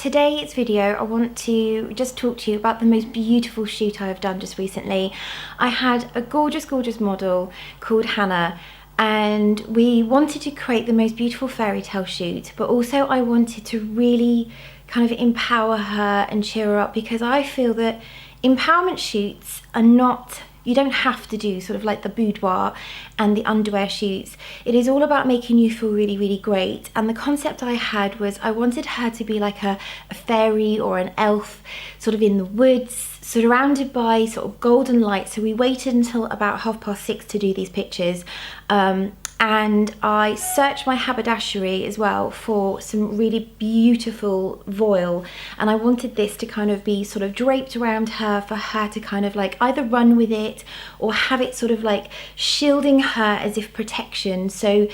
today's video I want to just talk to you about the most beautiful shoot I've done just recently. I had a gorgeous model called Hannah, and we wanted to create the most beautiful fairy tale shoot, but also I wanted to really kind of empower her and cheer her up, because I feel that empowerment shoots are not, you don't have to do sort of like the boudoir and the underwear shoots. It is all about making you feel really great. And the concept I had was I wanted her to be like a fairy or an elf, sort of in the woods, surrounded by sort of golden light. So we waited until about 6:30 to do these pictures. And I searched my haberdashery as well for some really beautiful voile, and I wanted this to kind of be sort of draped around her, for her to kind of like either run with it or have it sort of like shielding her as if protection. So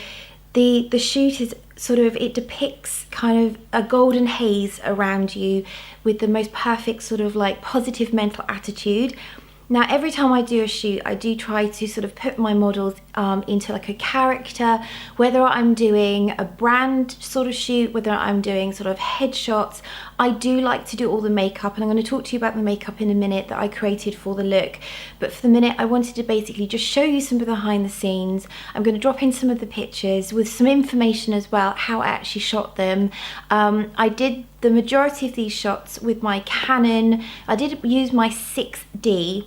the shoot is sort of, it depicts kind of a golden haze around you with the most perfect sort of like positive mental attitude. Now, every time I do a shoot, I do try to sort of put my models into like a character, whether I'm doing a brand sort of shoot, whether I'm doing sort of headshots. I do like to do all the makeup, and I'm going to talk to you about the makeup in a minute that I created for the look. But for the minute, I wanted to basically just show you some of the behind the scenes. I'm going to drop in some of the pictures with some information as well, how I actually shot them. I did the majority of these shots with my Canon. I did use my 6D,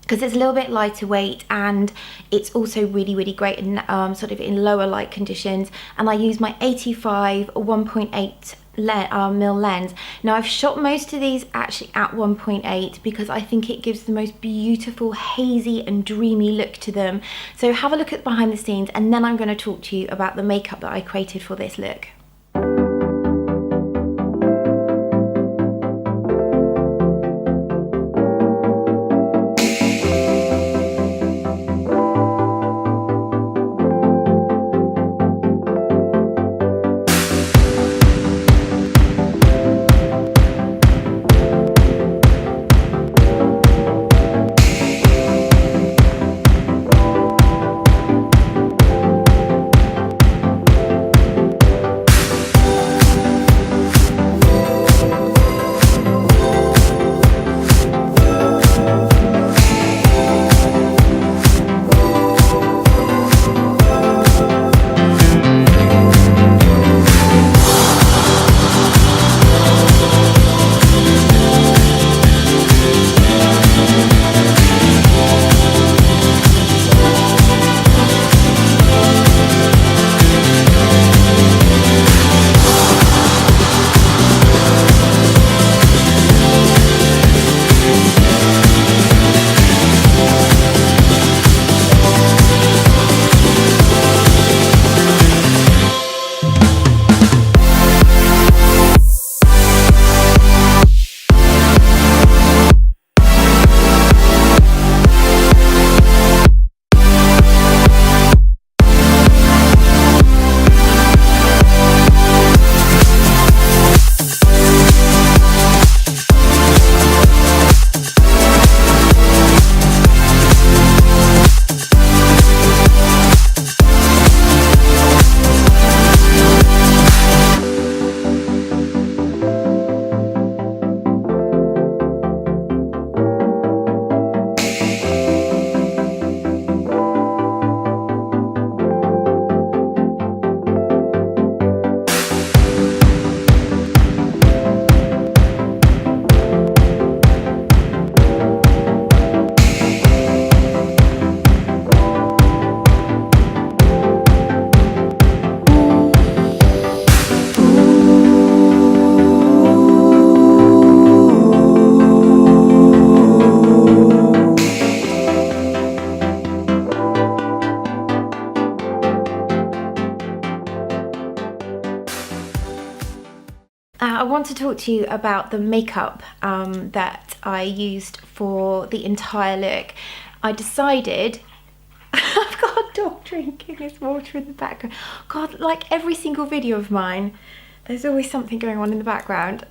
because it's a little bit lighter weight, and it's also really great in sort of in lower light conditions. And I use my 85 1.8 mil lens. Now, I've shot most of these actually at 1.8 because I think it gives the most beautiful hazy and dreamy look to them. So have a look at behind the scenes, and then I'm going to talk to you about the makeup that I created for this look. I want to talk to you about the makeup that I used for the entire look. I decided, I've got a dog drinking his water in the background. God, like every single video of mine, there's always something going on in the background.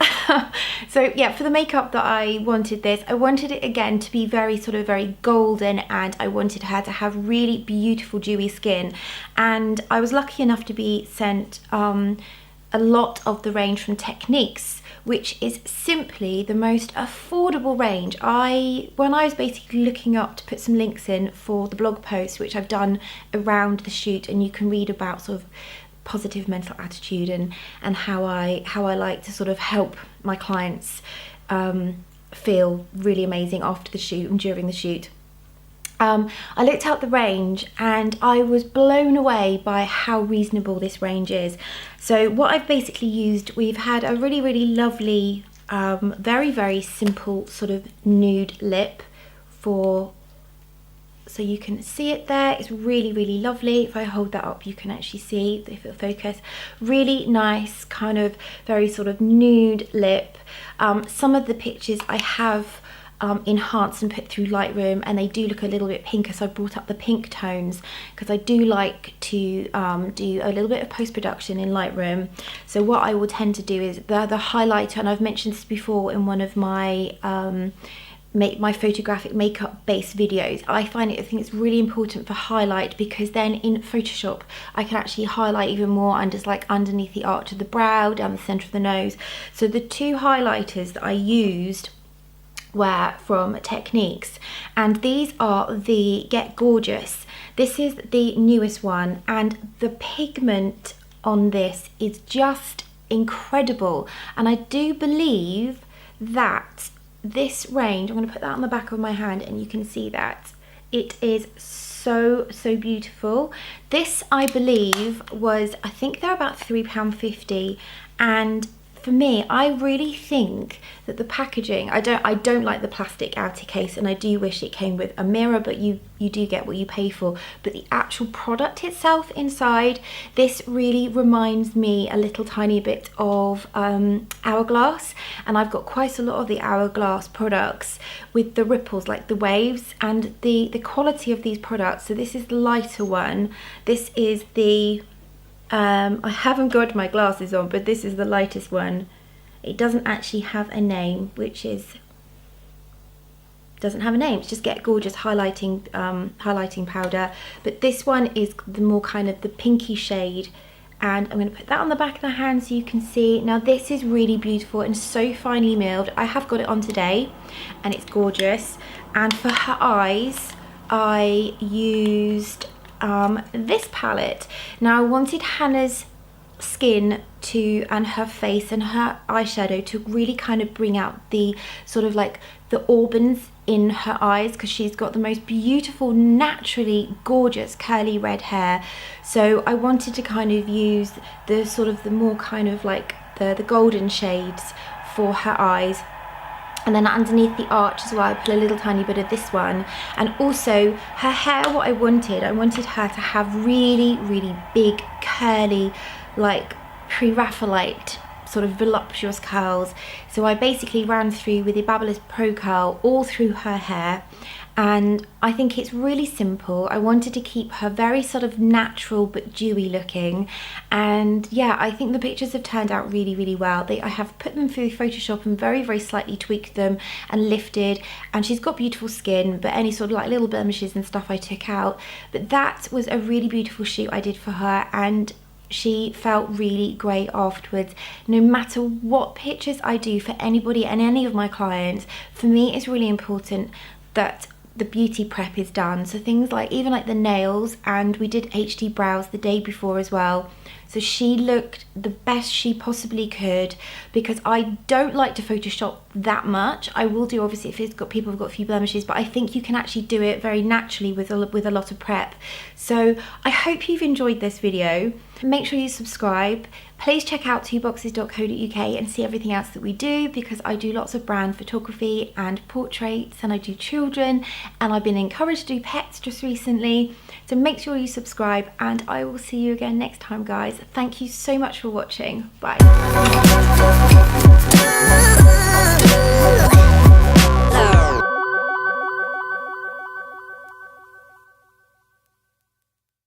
So yeah, for the makeup that I wanted it again to be very golden, and I wanted her to have really beautiful dewy skin. And I was lucky enough to be sent a lot of the range from Techniques, which is simply the most affordable range. When I was basically looking up to put some links in for the blog post, which I've done around the shoot, and you can read about sort of positive mental attitude and how I like to sort of help my clients feel really amazing after the shoot and during the shoot. I looked out the range and I was blown away by how reasonable this range is. So what I've basically used, we've had a really, really lovely, very, very simple sort of nude lip so you can see it there. It's really, really lovely. If I hold that up, you can actually see, if it'll focus. Really nice, kind of very sort of nude lip. Some of the pictures I have enhanced and put through Lightroom, and they do look a little bit pinker, so I brought up the pink tones because I do like to do a little bit of post-production in Lightroom. So what I will tend to do is the highlighter, and I've mentioned this before in one of my my photographic makeup based videos. I think it's really important for highlight, because then in Photoshop I can actually highlight even more, and just like underneath the arch of the brow, down the center of the nose. So the two highlighters that I used were from Techniques, and these are the Get Gorgeous. This is the newest one, and the pigment on this is just incredible. And I do believe that this range, I'm going to put that on the back of my hand and you can see that it is so beautiful. This, I believe, was, I think they're about £3.50, and for me, I really think that the packaging, I don't like the plastic outer case, and I do wish it came with a mirror, but you do get what you pay for. But the actual product itself inside, this really reminds me a little tiny bit of Hourglass, and I've got quite a lot of the Hourglass products with the ripples, like the waves, and the quality of these products. So this is the lighter one. This is the I haven't got my glasses on, but this is the lightest one. It doesn't actually have a name, doesn't have a name. It's just Get Gorgeous highlighting powder. But this one is the more kind of the pinky shade, and I'm going to put that on the back of the hand so you can see. Now this is really beautiful and so finely milled. I have got it on today and it's gorgeous. And for her eyes, I used this palette. Now I wanted Hannah's skin and her face and her eyeshadow to really kind of bring out the sort of like the aubans in her eyes, because she's got the most beautiful, naturally gorgeous curly red hair. So I wanted to kind of use the sort of the more kind of like the golden shades for her eyes. And then underneath the arch as well, I put a little tiny bit of this one. And also her hair, what I wanted her to have really, really big, curly, like pre-Raphaelite sort of voluptuous curls. So I basically ran through with the Babyliss Pro Curl all through her hair. And I think it's really simple. I wanted to keep her very sort of natural but dewy looking. And yeah, I think the pictures have turned out really, really well. I have put them through Photoshop and very, very slightly tweaked them and lifted. And she's got beautiful skin, but any sort of like little blemishes and stuff I took out. But that was a really beautiful shoot I did for her, and she felt really great afterwards. No matter what pictures I do for anybody and any of my clients, for me it's really important that the beauty prep is done. So things like even like the nails, and we did HD brows the day before as well. So she looked the best she possibly could, because I don't like to Photoshop that much. I will do obviously if people have got a few blemishes, but I think you can actually do it very naturally with a lot of prep. So I hope you've enjoyed this video. Make sure you subscribe. Please check out twoboxes.co.uk and see everything else that we do, because I do lots of brand photography and portraits, and I do children, and I've been encouraged to do pets just recently. So make sure you subscribe, and I will see you again next time, guys. Thank you so much for watching. Bye.